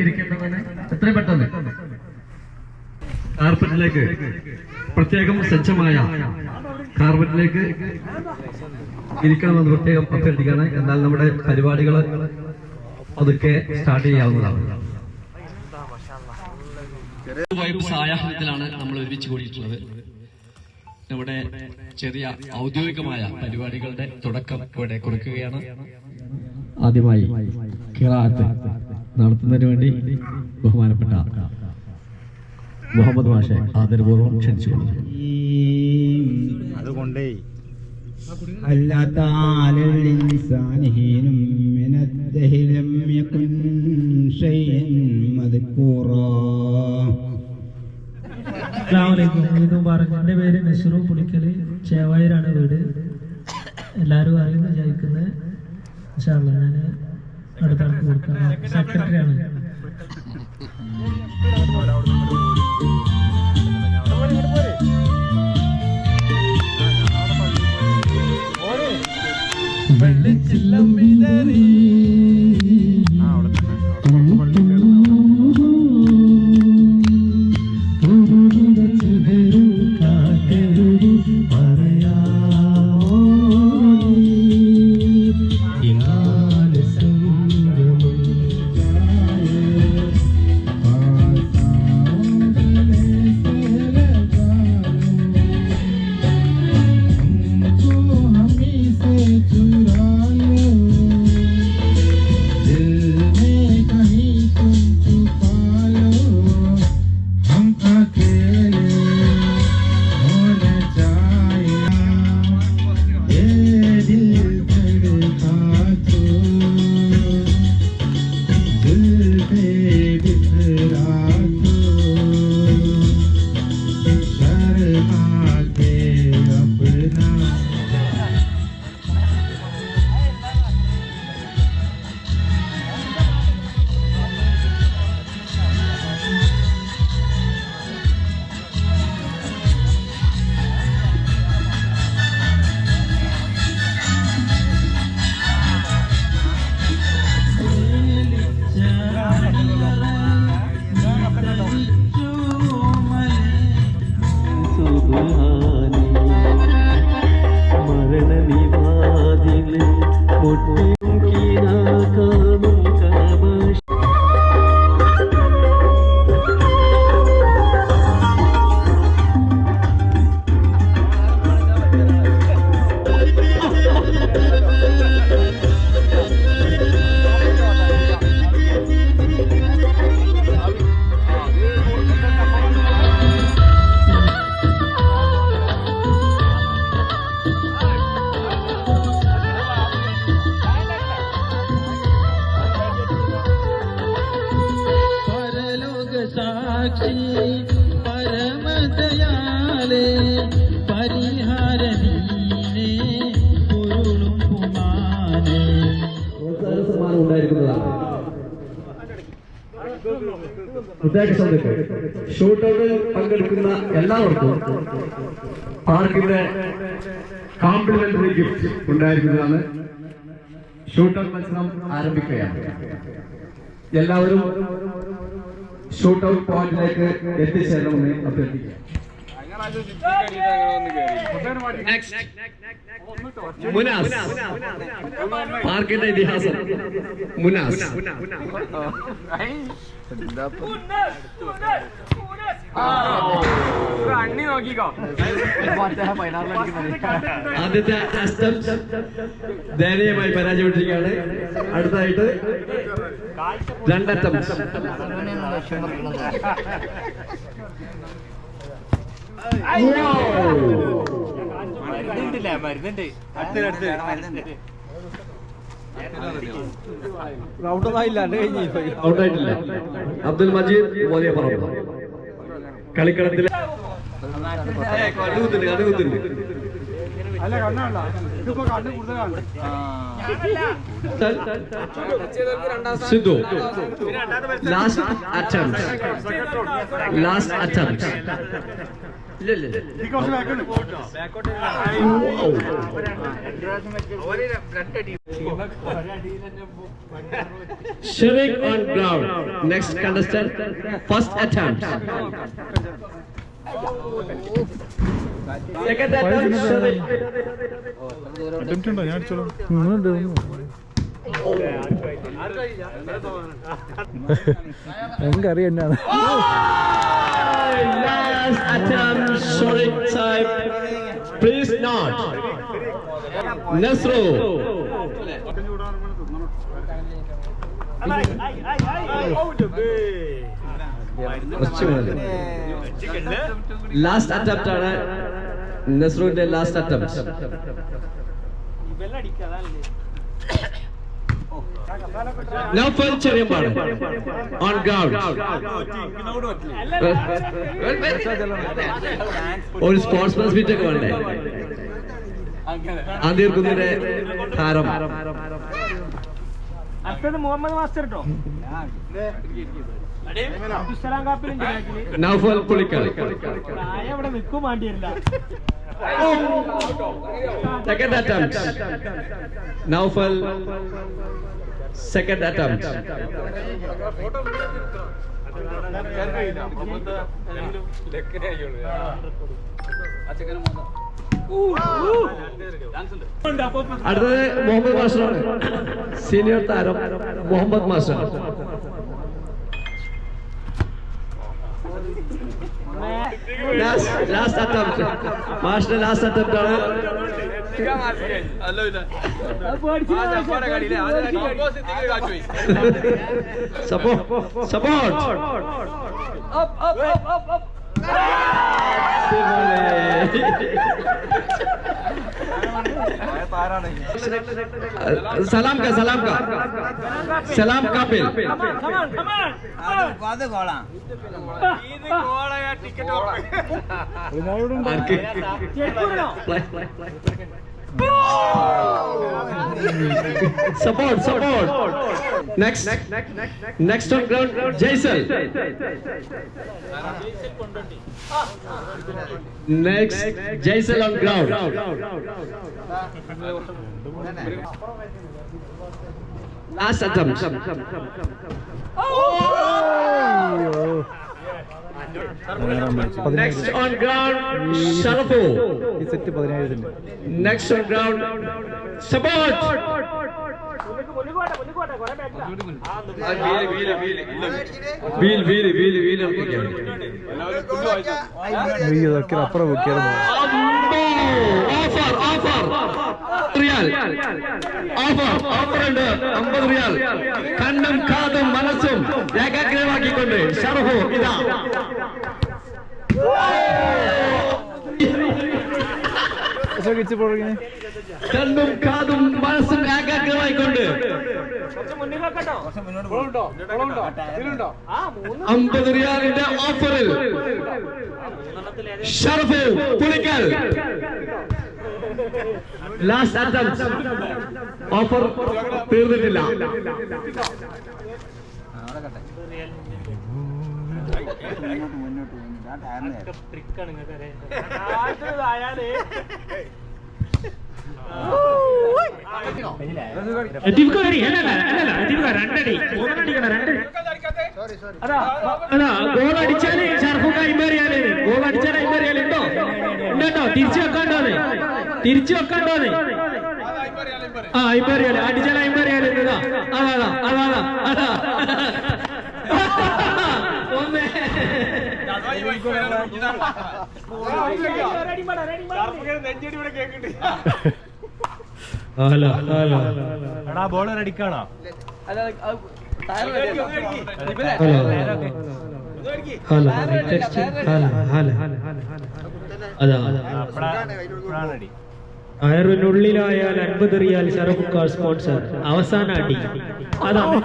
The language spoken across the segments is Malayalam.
ഇരിക്കേണ്ടതാണ് എത്രയും പെട്ടെന്ന് കാർപ്പറ്റിലേക്ക് പ്രത്യേകം സജ്ജമായ കാർപ്പറ്റിലേക്ക് ഇരിക്കണമെന്ന് പ്രത്യേകം അഭ്യർത്ഥിക്കുകയാണ്. എന്നാൽ നമ്മുടെ പരിപാടികൾ അതൊക്കെ സ്റ്റാർട്ട് ചെയ്യാവുന്നതാണ്. സായാഹ്നത്തിലാണ് നമ്മൾ ഒരുമിച്ച് കൂടിയിട്ടുള്ളത്. നമ്മുടെ ചെറിയ ഔദ്യോഗികമായ പരിപാടികളുടെ തുടക്കം ഇവിടെ കൊടുക്കുകയാണ്. ആദ്യമായി ഖിറാഅത്ത് നടത്തുന്നതിന് വേണ്ടി ബഹുമാനപ്പെട്ട മുഹമ്മദ് മാഷെ ആദരപൂർവ്വം ക്ഷണിച്ചുകൊള്ളുന്നു. അതുകൊണ്ടേ എന്റെ പേര് നസ്റു പുളിക്കല്, ചേവായൂരാണ് വീട്. എല്ലാവരും അറിയുന്ന വിചാരിക്കുന്നത്. ഞാൻ അടുത്ത ആൾക്ക് കൊടുക്കാം. സെക്രട്ടറിയാണ്. വെള്ളിച്ചില്ലം വിതറി സാക്ഷി പരമദയാലേ പരിഹാരനീനേ പൊരുളും പുമാനേ. സമ്മാനം ഉണ്ടായിരിക്കുന്നതാണ്. പ്രത്യേക ശ്രദ്ധയ്ക്ക് ഷൂട്ടൗട്ടിൽ പങ്കെടുക്കുന്ന എല്ലാവർക്കും പാർക്കിന്റെ കോംപ്ലിമെന്ററി ഗിഫ്റ്റ് ഉണ്ടായിരിക്കുന്നതാണ്. ഷൂട്ടൗട്ട് മത്സരം ആരംഭിക്കുകയാണ്. എല്ലാവരും ഷൂട്ടൗട്ട് പോയിന്റിലേക്ക് എത്തിച്ചേരണമെന്ന് അഭ്യർത്ഥിക്കുക. മുനാസ്, പാർക്കിന്റെ ഇതിഹാസം മുനാസ്. ആദ്യത്തെ അറ്റംപ്റ്റ് ദയനീയമായി പരാജയപ്പെട്ടിരിക്കുകയാണ്. അടുത്തായിട്ട് രണ്ട് അറ്റംപ്റ്റ്. ഔട്ടായിട്ടില്ല. അബ്ദുൽ മജീദ് വലിയ പറമ്പ് കളിക്കളത്തിൽ Sidhu last attempt. Shavik on ground. Next contestant, first attempt. Second attempt, Shavik. ഉണ്ടോ? ഞാൻ അടിച്ചോളൂ. എനിക്കറിയാം എന്നാണ്. Last attempt, Shavik type. Please not. Nasru. Last attempt ആണ് നസ്രുവിന്റെ last attempt. Noufal Cheriyambad on ground. ഒരു സ്പോർട്സ്മാൻ സ്പിരിറ്റ് ഒക്കെ വേണ്ടേ? ആദ്യം കുന്നിന്റെ താരം മുഹമ്മദ് മാസ്റ്റർ കേട്ടോ. നൗഫൽ പുളിക്കൽ. ഇവിടെ നിൽക്കും വേണ്ടിയില്ല. Second attempt. Naufal. Second attempt. അടുത്തത് മുഹമ്മദ് മാസ്റ്ററാണ്. സീനിയർ താരം Muhammad master. Last attempt. Master last attempt ആണ്. Support. Up. Salam Kappil. Support. Next on ground, Jaisal. Next, Jaisal on ground. Last attempt. Next on ground, Sharafu. ഈ set 17 Next on ground, support. Wheel. ഇതൊക്കെ അപ്പുറം വെക്കായിരുന്നു. Offer. റിയാൽ. Offer ഉണ്ട് 50 റിയാൽ. കണ്ണും കാതും മനസ്സും ഏകാഗ്രമാക്കിക്കൊണ്ട് ഷറഫു ഇതാ. കണ്ണും കാതും മനസ്സും ഏകാഗ്രമായിക്കൊണ്ട് 50 റിയാലിന്റെ ഓഫറിൽ Sharafu Pulikkal. Last attempt. Offer തീർന്നിട്ടില്ല. ഗോൾ അടിച്ചാല് ഷർഫുക്ക് അയിമ്പറിയാലേ. ഗോൾ അടിച്ചാൽ അയിമ്പറിയാലുണ്ടോ? ഉണ്ടോ? തിരിച്ചു വെക്കാണ്ടോന്ന്. അയിമ്പറിയാല് അടിച്ചാൽ അയിമ്പറിയാല്. അതാ ഒന്ന് ബോളർ അടിക്കാണോ? അയറിനുള്ളിലായാൽ 50 റിയാൽ ഷറഫുക്കാർ സ്പോൺസർ. അവസാന അടി അതാണ്.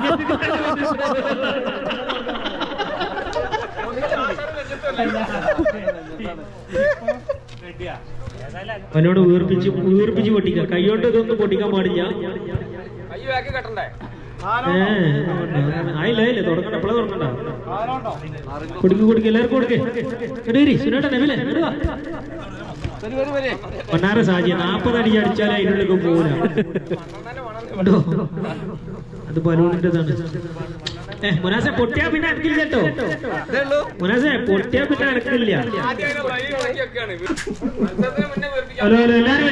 അവനോട് വീർപ്പിച്ച് പൊട്ടിക്കാം. കൈയോട്ട് ഇതൊന്നും പൊട്ടിക്കാൻ പാടില്ല. ആയില്ലേ തുടങ്ങണ്ട എപ്പോഴാ തുടങ്ങണ്ട കുടിക്ക് എല്ലാവർക്കും കൊടുക്കേ സുനേട്ടാ നെവിലെ പൊന്നാര സാജി 40 അടി അടിച്ചാലേ അതിനുള്ളിൽ പോരാ അത് ബലൂണിൻ്റെതാണ്. മുനാസെ പൊട്ടിയാ പിന്നെ അനക്കില്ല കേട്ടോ. മുനാസെ പൊട്ടിയാ പിന്നെ അനക്കില്ല. ഹലോ ഹലോ എല്ലാരും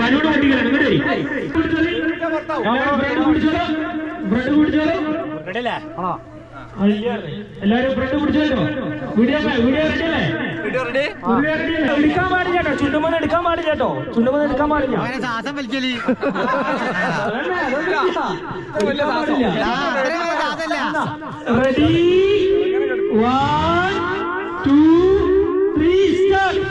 ബലൂൺ പൊട്ടിക്കണം. ബ്രെഡ് കുടിച്ചോളൂ. എല്ലാരും ബ്രെഡ് കുടിച്ചോളൂ. വീഡിയോ റെഡിയല്ലേ? എടുക്കാൻ പാടില്ല കേട്ടോ. ചുണ്ടുമന്ന് എടുക്കാൻ പാടില്ല കേട്ടോ. ചുണ്ടുമന്ന് എടുക്കാൻ പാടില്ല. Ready 1 2 3 start.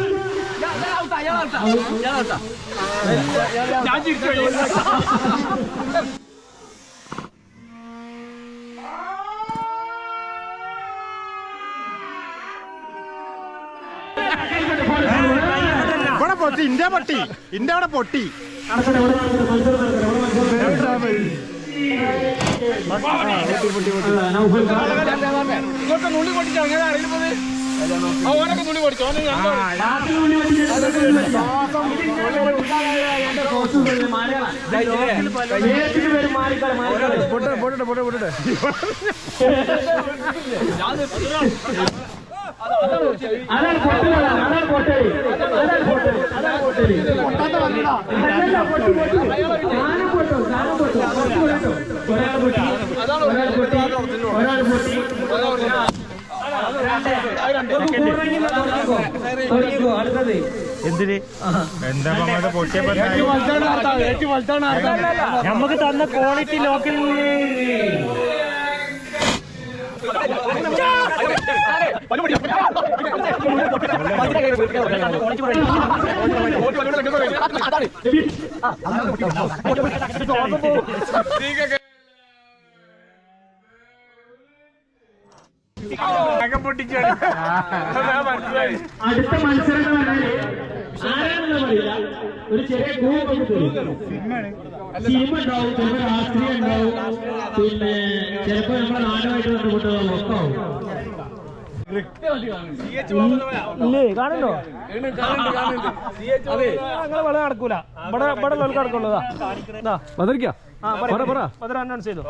ഇന്ത്യ അവിടെ പൊട്ടി അതാണ് പൊട്ടല്. എന്തിന് എന്താ പൊട്ടിയ നമുക്ക് തന്ന ക്വാളിറ്റി ലോക്കൽ അടുത്ത മത്സരം ആരാണെന്ന് പറയില്ല. ഒരു ചെറിയ ടീം ഉണ്ടാവും, ചിലപ്പോൾ രാഷ്ട്രീയം ഉണ്ടാവും, പിന്നെ ചിലപ്പോ നമ്മുടെ നാടുമായിട്ട് ബന്ധപ്പെട്ടതാവും ഒക്കെ ആവും. ഇല്ലേ കാണുന്നുണ്ടോ? ഞങ്ങളെ വളരെ നടക്കൂല. ഇവിടെ ലോക്ക് നടക്കുള്ളതാ. അനൗൺസ് ചെയ്തു.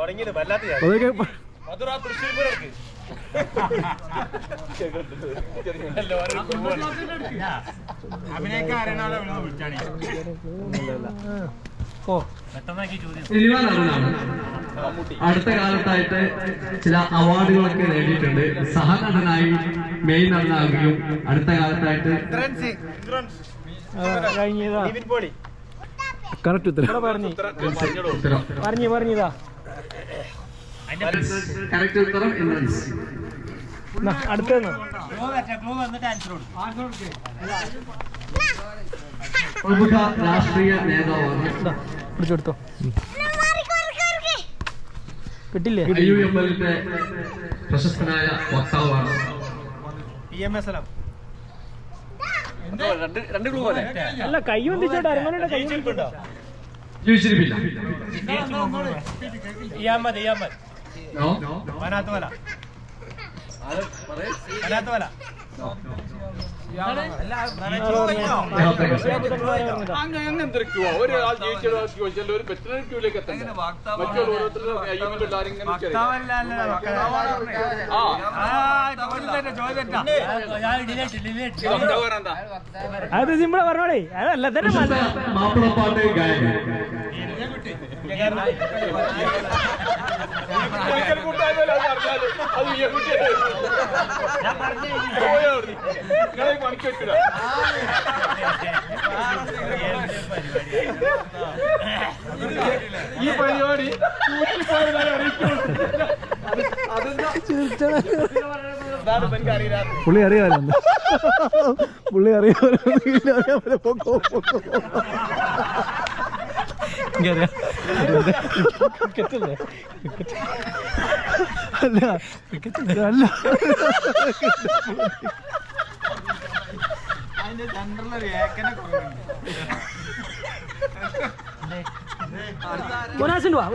അടുത്ത കാലത്തായിട്ട് ചില അവാർഡുകളൊക്കെ നേടിയിട്ടുണ്ട്. സഹനടനായി മെയിൻ നടനാകുകയും അടുത്ത കാലത്തായിട്ട് കറക്റ്റ് ഉത്തരം പറഞ്ഞതാ. കറക്റ്റ് ഉത്തരം ഇന്ദ്രൻസ്. അടുത്തന്ന് പ്രമുഖ രാഷ്ട്രീയ നേതാവാണ്. പിടിച്ചെടുത്തോ. കിട്ടില്ലേ? IUMLന്റെ പ്രശസ്തനായ വക്താവാണ്. അല്ല കൈ വന്നിച്ചോട്ടെ. അരമനയുടെ കൈ ജീവിച്ചിരിപ്പില്ല. ഒരാൾ ജയിച്ചാൽ ഒരു വെറ്ററിനറി ക്യൂലേക്ക് എത്തണ്ടേ? മറ്റുള്ള അത് സിമ്പിളാ പറഞ്ഞോളേ. അതല്ല തന്നെ മാപ്പിളപ്പാട്ട് ഗായകൻ. ഈ പരിപാടി പുള്ളി അറിയാലോ. പുള്ളി അറിയാലോ. അല്ല അല്ല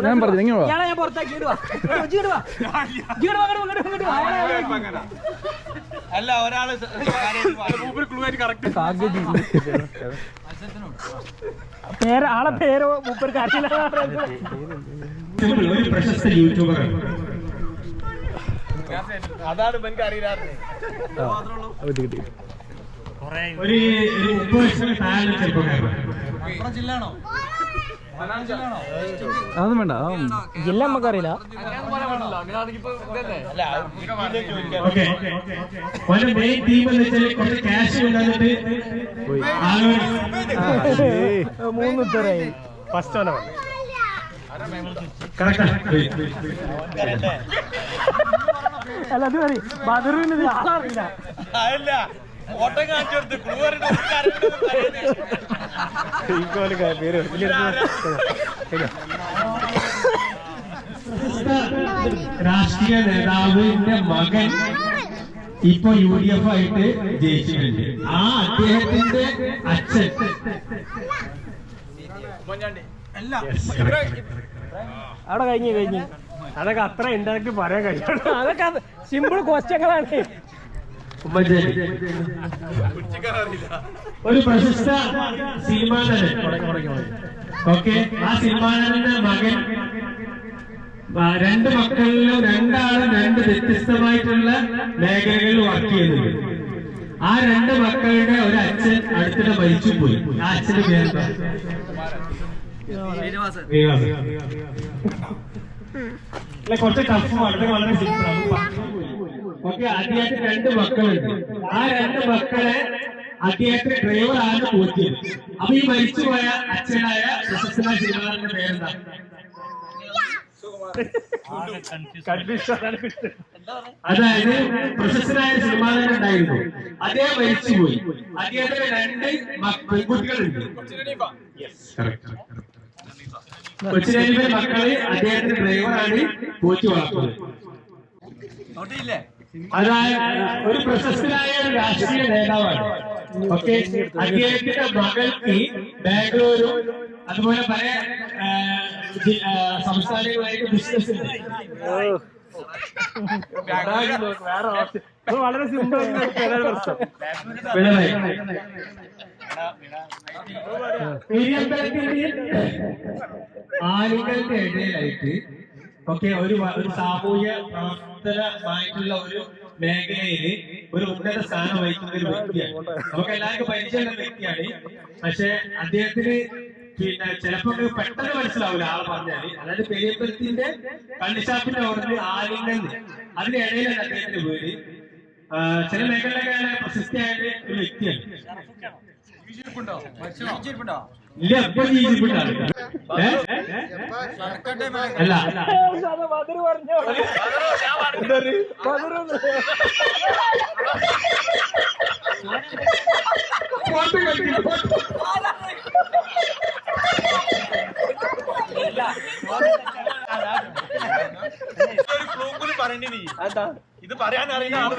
ഞാൻ പറഞ്ഞു നിങ്ങൾ ഞാൻ പുറത്താക്കി അല്ല ഒരാള് പേര് ആളെ പേരോ മൂപ്പർക്ക് അറിയില്ല. ഒരു പ്രശസ്ത യൂട്യൂബർ അതാണ് എനിക്ക് അറിയില്ലായിരുന്നു. ഒരു 30 വയസ്സിന് താഴെ ചെറുപ്പക്കാരൻ. അതൊന്നും വേണ്ട ജില്ല നമുക്കറിയില്ല. ഓക്കെ ഒരു മെയിൻ ടീം എന്ന് വെച്ചാൽ കുറച്ച് ക്യാഷ് കൊണ്ടുവന്നിട്ട് മൂന്ന് ഉത്തരായി. ഫസ്റ്റ് ഓന കറക്റ്റ്. അല്ല അത് പറയും ബദറിന് ആളറിയില്ല. ഓട്ടം കാണിച്ചു കൊടുത്ത് രാഷ്ട്രീയ നേതാവിന്റെ മകൻ ഇപ്പൊ UDF ആയിട്ട് ജയിച്ചിട്ടുണ്ട്. ആ അദ്ദേഹത്തിന്റെ അച്ഛൻ അവിടെ കഴിഞ്ഞു. അതൊക്കെ അത്ര ഉണ്ടാക്കി പറയാൻ കഴിയും. അതൊക്കെ സിമ്പിൾ ക്വസ്റ്റ്യങ്ങളാണ്. ഉമ്മൻചാണ്ടി ഒരു പ്രശസ്ത സിനിമാ നടൻ. ഓക്കെ, ആ സിനിമാ നടന്റെ മകൻ 2 മക്കളിലും 2 ആളും 2 വ്യത്യസ്തമായിട്ടുള്ള മേഖലകളിൽ വർക്ക് ചെയ്യുന്നുണ്ട്. ആ 2 മക്കളുടെ ഒരു അച്ഛൻ അടുത്തിടെ മരിച്ചുപോയി. ആ അച്ഛന്റെ പേരെന്താ? ശ്രീനിവാസൻ. കുറച്ച് ടഫാണ്, വളരെ സിമ്പിളാണ്. ഓക്കെ, അദ്ദേഹത്തിന് 2 മക്കളുണ്ട്. ആ 2 മക്കളെ അദ്ദേഹത്തിന് ഡ്രൈവറാണ് പോറ്റിയത്. അപ്പൊ ഈ മരിച്ചുപോയ അച്ഛനായ പ്രശസ്തനായ സിനിമാറിന്റെ പേരെന്താ? അതായത് പ്രശസ്തനായ സിനിമാറിന് ഉണ്ടായിരുന്നു, അദ്ദേഹം മരിച്ചുപോയി. അദ്ദേഹത്തിന് 2 പെൺകുട്ടികളുണ്ട്. കൊച്ചിനെ മക്കളെ അദ്ദേഹത്തിന്റെ ഡ്രൈവറാണ് പോറ്റി വളർത്തുന്നത്. അതായത് ഒരു പ്രശസ്തനായ ഒരു രാഷ്ട്രീയ നേതാവാണ്. ഓക്കെ, അദ്ദേഹത്തിന്റെ മകൾക്ക് ബാംഗ്ലൂരും അതുപോലെ പല സംസ്ഥാനങ്ങളായിട്ട് ബിസിനസ് ഉണ്ട്. വളരെ സിമ്പിൾ. ആളുകളുടെ ഇടയിലായിട്ട് ഓക്കെ ഒരു സാമൂഹ്യ പ്രവർത്തനമായിട്ടുള്ള ഒരു മേഖലയിൽ ഒരു ഉന്നത സ്ഥാനം വഹിക്കുന്ന ഒരു വ്യക്തിയാണ്. നമുക്ക് എല്ലാവർക്കും പരിചയമുള്ള വ്യക്തിയാണ്. പക്ഷെ അദ്ദേഹത്തിന് പിന്നെ ചിലപ്പോ പെട്ടെന്ന് മനസ്സിലാവില്ല ആളെ പറഞ്ഞാല്. അതായത് പെരിയമ്പലത്തിന്റെ കള്ളിഷാപ്പിന്റെ ഓർഡർ ആലിംഗന്ന് അതിനിടയിലാണ് അദ്ദേഹത്തിന്റെ വീട്. ചില മേഖലയിലൊക്കെ പ്രശസ്തിയായ ഒരു വ്യക്തിയാണ്. ഇല്ല, എപ്പോ ജീവിച്ചിട്ടുണ്ടാണ്. അല്ല ബദർ പറഞ്ഞോ ഇത് പറയാൻ അറിയുന്ന ആള്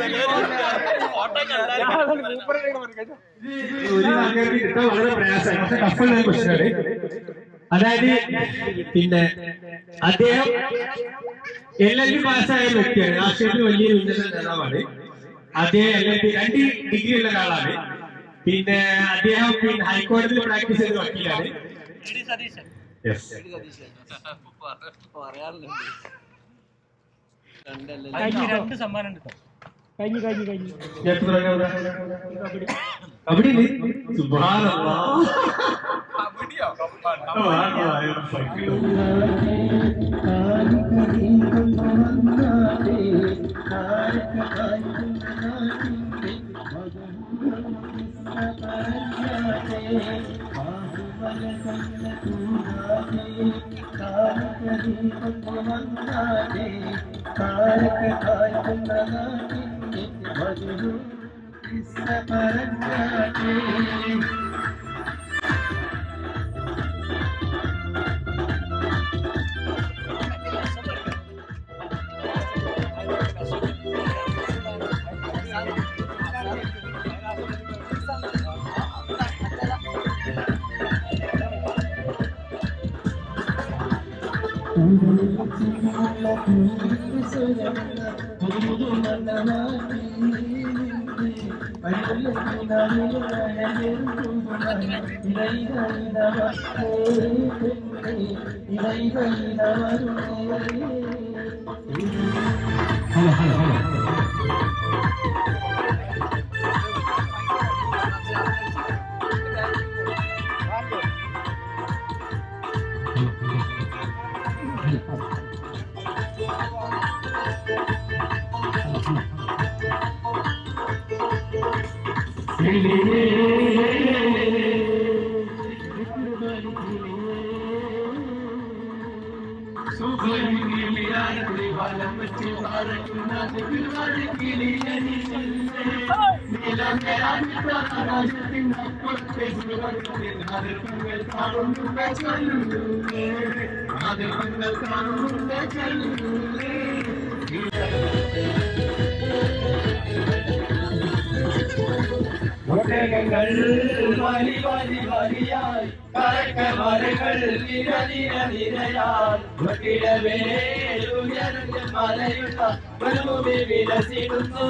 വളരെ പ്രയാസമാണ്, ടഫുള്ള ക്വസ്റ്റ്യനാണ്. അതായത് പിന്നെ അദ്ദേഹം LLB പാസ്സായ വ്യക്തിയാണ്. രാഷ്ട്രീയത്തിൽ വലിയൊരു ഉന്നത നേതാവാണ്. അദ്ദേഹം LLB 2 ഡിഗ്രി ഉള്ള ഒരാളാണ്. പിന്നെ അദ്ദേഹം പിന്നെ ഹൈക്കോടതിയിൽ പ്രാക്ടീസ് ചെയ്ത വക്കീലാണ്. രണ്ട് സമ്മാനം കഴിഞ്ഞു കബഡി സുബ്ഹാനല്ലാഹ്. ഒട്ടകങ്ങൾ വലി വലി വലിയായി കരക്കമരങ്ങൾ നിര നിര നിരയാൽ ഉയർന്ന മലയുള്ള പ്രഭുവെ വിലസിടുന്നു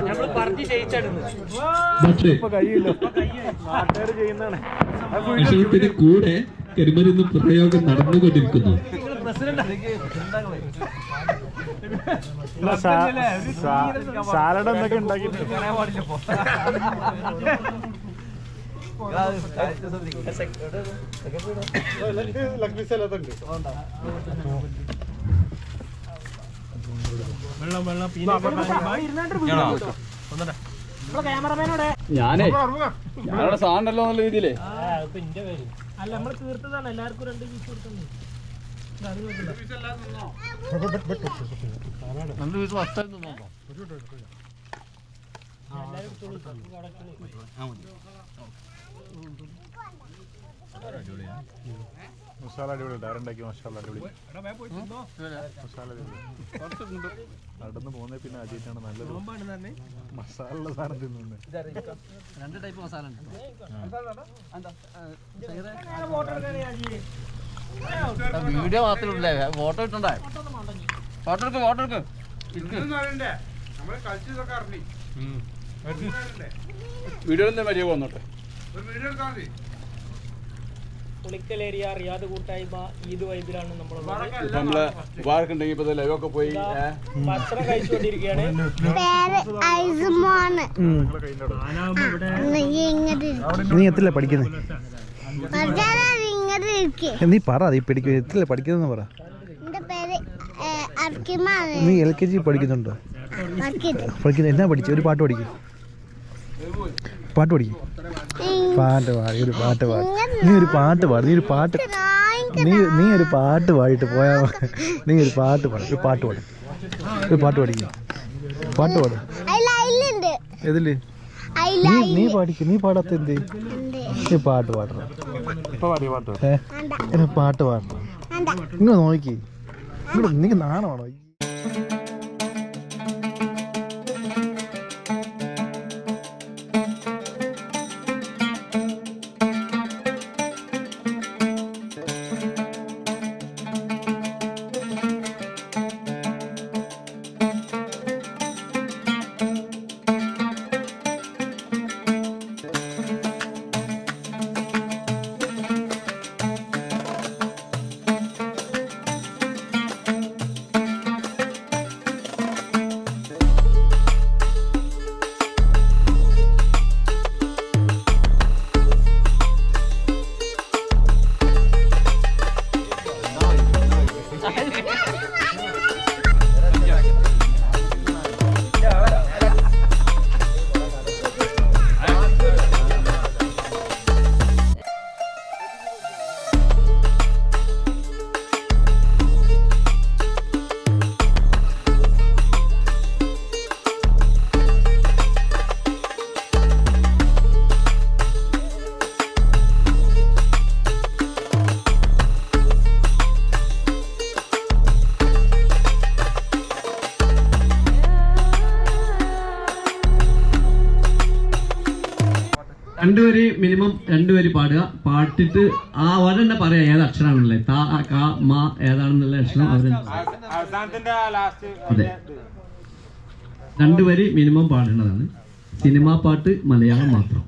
നമ്മള് പറഞ്ഞ് ജയിച്ചെടുന്നു നാട്ടുകാർ ചെയ്യുന്നതാണ്. അശോകത്തിന് കൂടെ കരിമരുന്ന് പ്രയോഗം നടന്നുകൊണ്ടിരിക്കുന്നു. സാലഡ് എന്തൊക്കെ ഉണ്ടാക്കിയിട്ടുണ്ട്. ഞാനേ ഞങ്ങളുടെ സാധനമല്ലോ എന്നുള്ള രീതിയിലേ അല്ല നമ്മള് തീർത്തതാണ്. എല്ലാവർക്കും 2 പീസ് കൊടുക്കുന്നു. മസാല അടിപൊളി ആരുണ്ടാക്കി മസാല അടിപൊളി നടന്നു പോകുന്നേ പിന്നെ അജിറ്റാണ് നല്ലത്. മസാല സാധനം തിന്നുന്നത് 2 ടൈപ്പ് മസാല ഉണ്ട്. വീഡിയോ മാത്രമല്ലേ ഫോട്ടോ ഇട്ടുണ്ടേ. ഫോട്ടോ എടുക്ക് വീഡിയോ മര്യാദ വന്നോട്ടെ. പുളിക്കൽ ഏരിയ റിയാദ് കൂട്ടായ്മ ഈദ് വൈബിലാണ് നമ്മള് ഉപാർക്കുണ്ടെങ്കിൽ ഇപ്പൊ ലൈവൊക്കെ പോയി ഭക്ഷണം കഴിച്ചുകൊണ്ടിരിക്കുകയാണ്. നീ എത്തില്ല പഠിക്കുന്നത്? നീ പറ നീ എത്തില്ല പഠിക്കുന്നതെന്ന് പറ. നീ LKG പഠിക്കുന്നുണ്ടോ? പഠിക്കുന്നത് എന്നാ പഠിച്ചു? ഒരു പാട്ട് പഠിക്കും. പാട്ട് പാടി ഒരു പാട്ട് പാടി. നീ ഒരു പാട്ട് പാടി. നീ ഒരു പാട്ട് പാടിയിട്ട് പോയാ. നീ ഒരു പാട്ട് പാടി. ഒരു പാട്ട് പഠിക്കും. പാട്ട് പാട്. ഏതില് നീ പാടിക്കും. നീ പാടാത്ത എന്ത്? നീ പാട്ട് പാടണം. പാട്ട് പാടണം. ഇങ്ങോട്ട് നോക്കി. നിനക്ക് നാണമാണോ? രണ്ടുപേര് മിനിമം രണ്ടുപേര് പാടുക. പാട്ടിട്ട് ആ അവരെന്നെ പറയാ ഏത് അക്ഷരാണല്ലേ, താ കാ മാ ഏതാണെന്നുള്ള അക്ഷരം അവര്. അതെ, രണ്ടുപേര് മിനിമം പാടേണ്ടതാണ്. സിനിമാ പാട്ട് മലയാളം മാത്രം.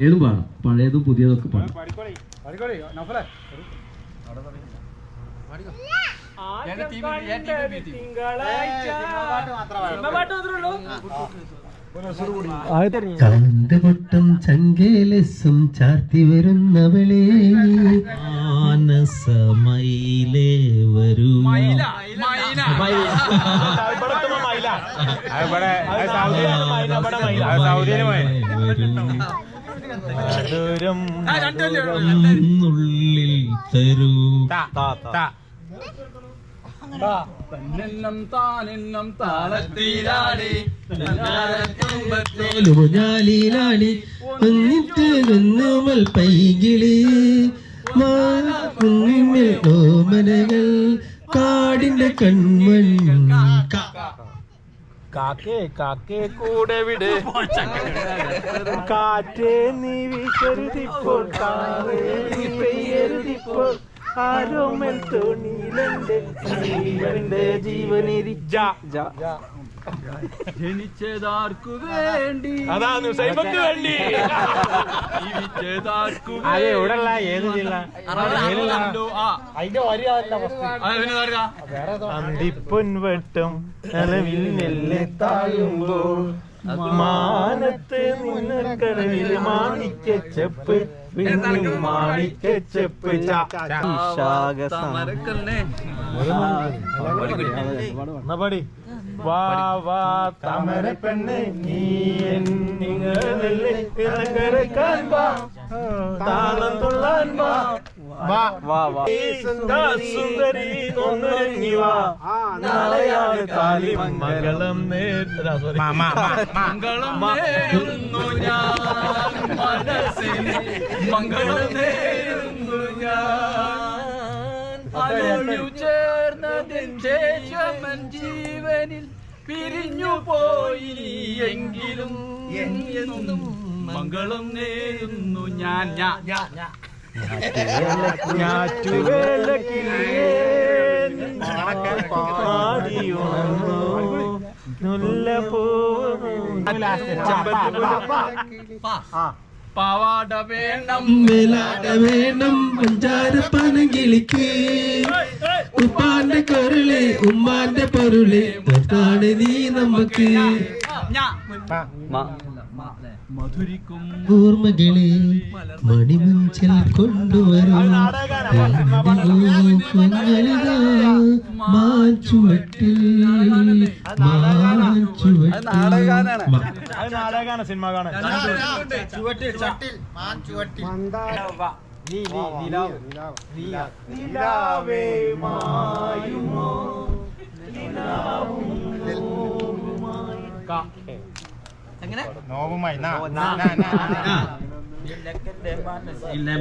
ഏതും പാടാം, പഴയതും പുതിയതൊക്കെ പാടാം. കാന്തപൊട്ടം ചങ്കേലസും ചാർത്തി വരുന്നവളെ മാനസമയിലേ വരൂ. ഉള്ളിൽ തരൂ. ാടി വന്നിട്ട് നിന്നുമൽ പൈകിളി ഓമനകൾ കാടിന്റെ കൺമൺ. കാക്കേ കാക്കേ കൂടെ വിട് കാറ്റേ നീ വീശരുതിപ്പോൾ പെയ്യരുതിപ്പോൾ ആരോമൽ തോണിയിലെന്റെ ജീവന്റെ ജീവനിരിച്ച ജനിച്ചതാർക്കു വേണ്ടി, അതാണ് സൈബക്ക് വേണ്ടി. ജീവിച്ചതാർക്കു അതെ ഇവിടെല്ല ഏത് ജില്ല അന്തിപ്പൊൻ വെട്ടം നിലവിൽ നെല്ല് താഴുമ്പോൾ മാനത്ത് നിന്നക്കടവിൽ മാണിക്കച്ചപ്പ് മാണിക്കച്ചപ്പ് പടി വാ വാ താമര പെണ്ണ് നീ എന്നിങ്ങരക്കാൻ വാ താളം തുള്ളാൻ വാ വാ വാ സുന്ദരി ഒന്നിറങ്ങി വാ നാളെയാണ് താലി മംഗളം മംഗളം നേരുന്നു ഞാൻ മനസ്സിന്, മംഗളം നേരുന്നു ഞാൻ. അലൊഴു ചേർന്നതിൻ ശേഷമൻ ജീവനിൽ പിരിഞ്ഞു പോയി എങ്കിലും എന്നും മംഗളം നേരുന്നു ഞാൻ. പാവാട വേണം വേലാട വേണം പഞ്ചാരപ്പാനം കിളിക്ക് ഉപ്പാന്റെ കൊരുളെ ഉമ്മാന്റെ പൊരുളെ തൊട്ടാണ് നീ നമുക്ക്. മധുരിക്കും ഓർമ്മകളെ മണിമഞ്ചൽ കൊണ്ടുവരൂ മാച്ചുവട്ടിൽ നാടകാണ് സിനിമ കാണാൻ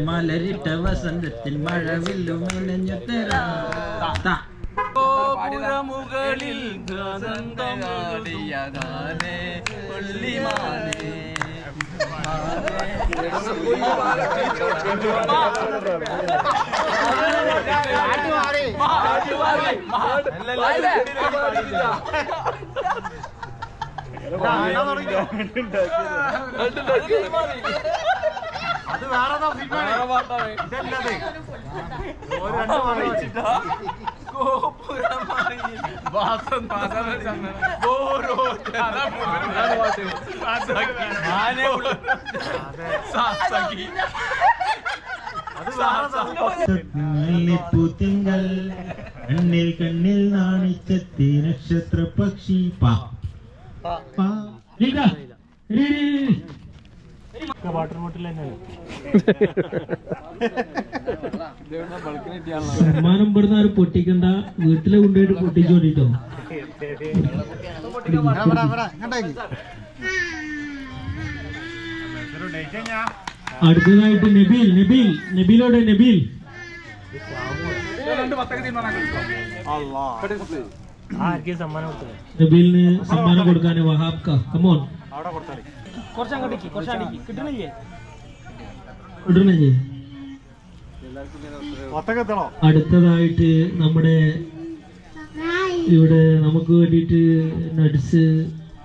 മലരിട്ട വസന്തത്തിൽ മഴവില്ലുമെനഞ്ഞു മുകളിൽ ഗാനേ പുള്ളിമാനേ അത് വേറെ പൂത്തിങ്കൾ കണ്ണിൽ കണ്ണിൽ നാണിച്ചെത്തി നക്ഷത്ര പക്ഷി വാട്ടർ ബോട്ടിൽ തന്നെയാണ് സമ്മാനം പെടുന്ന ആരും പൊട്ടിക്കണ്ട, വീട്ടിലെ കൊണ്ടുപോയിട്ട് പൊട്ടിച്ചോണ്ടിട്ടോ. അടുത്തതായിട്ട് നബീലോടെ നബീൽ ആർക്കും സമ്മാനം കൊടുത്തത് നബീലിന് സമ്മാനം കൊടുക്കാൻ വഹാബ് കമോൺ. അവിടെ കൊടുത്താൽ കിട്ടണില്ലേ? അടുത്തതായിട്ട് നമ്മുടെ ഇവിടെ നമുക്ക് വേണ്ടിയിട്ട് നട്സ്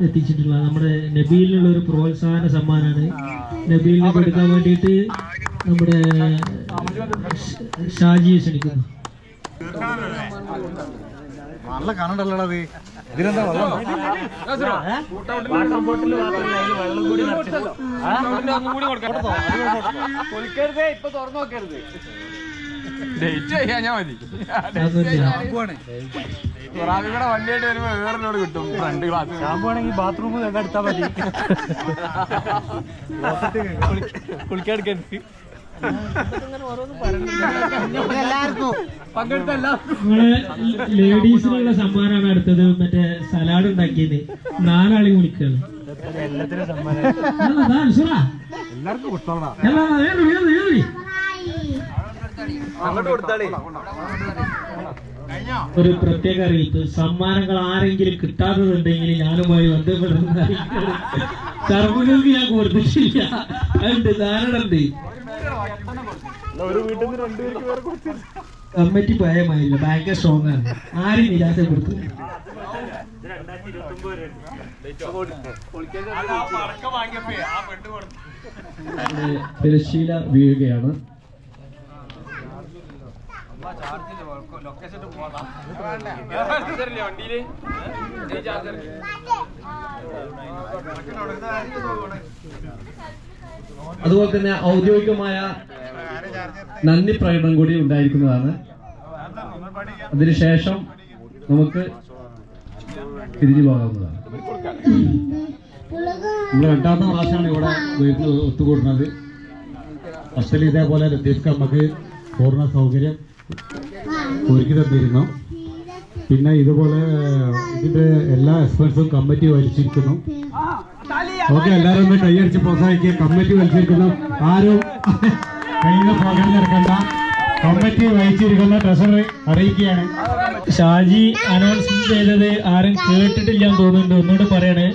എത്തിച്ചിട്ടുള്ള നമ്മുടെ നബീലിനുള്ള ഒരു പ്രോത്സാഹന സമ്മാനമാണ്. നബീലിനെ കൊടുക്കാൻ വേണ്ടിയിട്ട് നമ്മുടെ ഷാജിയെ ക്ഷണിക്കുന്നു. നല്ല കാണണ്ടല്ലോ ഇതിനെന്താ വെള്ളം ഇപ്പൊ തുറന്നു നോക്കരുത്. ഡേറ്റ് ചെയ്യാൻ മതി. ഇവിടെ വണ്ടിയായിട്ട് വരുമ്പോ വേറെന്നോട് കിട്ടും ഫ്രണ്ട് ക്ലാസ്. ആണെങ്കിൽ ബാത്റൂം എടുത്താൽ മതി. കുളിക്കാടുക്കരുത്. ലേഡീസിനുള്ള സമ്മാനമാണ് അടുത്തത്. മറ്റേ സലാഡ് ഉണ്ടാക്കിയത് 4 ആളി കുളിക്കാണ്. എല്ലാത്തിനും സമ്മാനം. എല്ലാവർക്കും കൊടുത്തോളാം. ഒരു പ്രത്യേക അറിയിപ്പ്, സമ്മാനങ്ങൾ ആരെങ്കിലും കിട്ടാത്തതുണ്ടെങ്കിൽ ഞാനുമായി ബന്ധപ്പെടുന്ന സർവകൾക്ക് ഞാൻ കൊടുത്തിട്ടില്ല. അതുണ്ട്, ധാരണുണ്ട്. കമ്മിറ്റി ഭയമായില്ല, ഭയങ്കര സ്ട്രോങ് ആണ്. ആരും നിരാശപ്പെടുത്തു. തിരശ്ശീല വീഴുകയാണ്. അതുപോലെ തന്നെ ഔദ്യോഗികമായ നന്ദി പ്രകടനം കൂടി ഉണ്ടായിരിക്കുന്നതാണ്. അതിനുശേഷം നമുക്ക് തിരിഞ്ഞു പോകാവുന്നതാണ്. നമ്മൾ 2ാമത്തെ പ്രാവശ്യമാണ് ഇവിടെ വീട്ടിൽ ഒത്തുകൂടുന്നത്. ഫസ്റ്റിൽ ഇതേപോലെ ലത്തീഫ്ക്ക് നമുക്ക് പൂർണ്ണ സൗകര്യം ഒരുക്കി തന്നിരുന്നു. പിന്നെ ഇതുപോലെ ഇതിന്റെ എല്ലാ എക്സ്പെൻസും കമ്മിറ്റി വലിച്ചിരിക്കുന്നു. ഓക്കെ, എല്ലാവരും ഒന്ന് കൈയടിച്ച് പ്രോത്സാഹിക്കുക. കമ്മിറ്റി വലിച്ചിരിക്കുന്നു. ആരും കയ്യിൽ പോകാൻ നടക്കണ്ട. കമ്മിറ്റി വഹിച്ചിരിക്കുന്ന ട്രഷറി അറിയിക്കുകയാണ്. ഷാജി അനൗൺസ്മെന്റ് ചെയ്തത് ആരും കേട്ടിട്ടില്ലാന്ന് തോന്നുന്നുണ്ട്. ഒന്നുകൂടെ പറയണേ.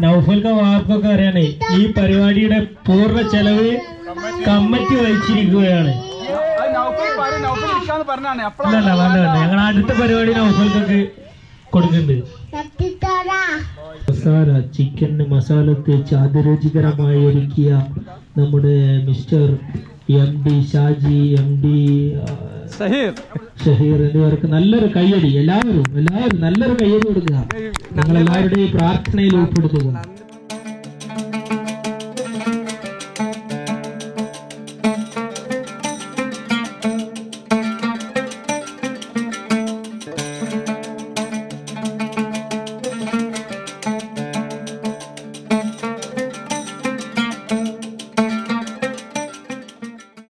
നൗഫൽക്ക വാർക്കൊക്കെ അറിയാണേ, ഈ പരിപാടിയുടെ പൂർണ്ണ ചെലവ് കമ്മിറ്റി വഹിച്ചിരിക്കുകയാണ്. അല്ല, ഞങ്ങൾ അടുത്ത പരിപാടി നൗഫൽക്കൊക്കെ കൊടുക്കുന്നുണ്ട്. മസാല ചിക്കന് മസാല തേച്ച് അതിരുചികരമായി ഒരുക്കിയ നമ്മുടെ mister MD Shaji, MD Shaheer എന്നിവർക്ക് നല്ലൊരു കയ്യടി. എല്ലാവരും നല്ലൊരു കയ്യടി കൊടുക്കുക. നിങ്ങളെല്ലാവരുടെയും പ്രാർത്ഥനയിൽ ഉൾപ്പെടുത്തുക.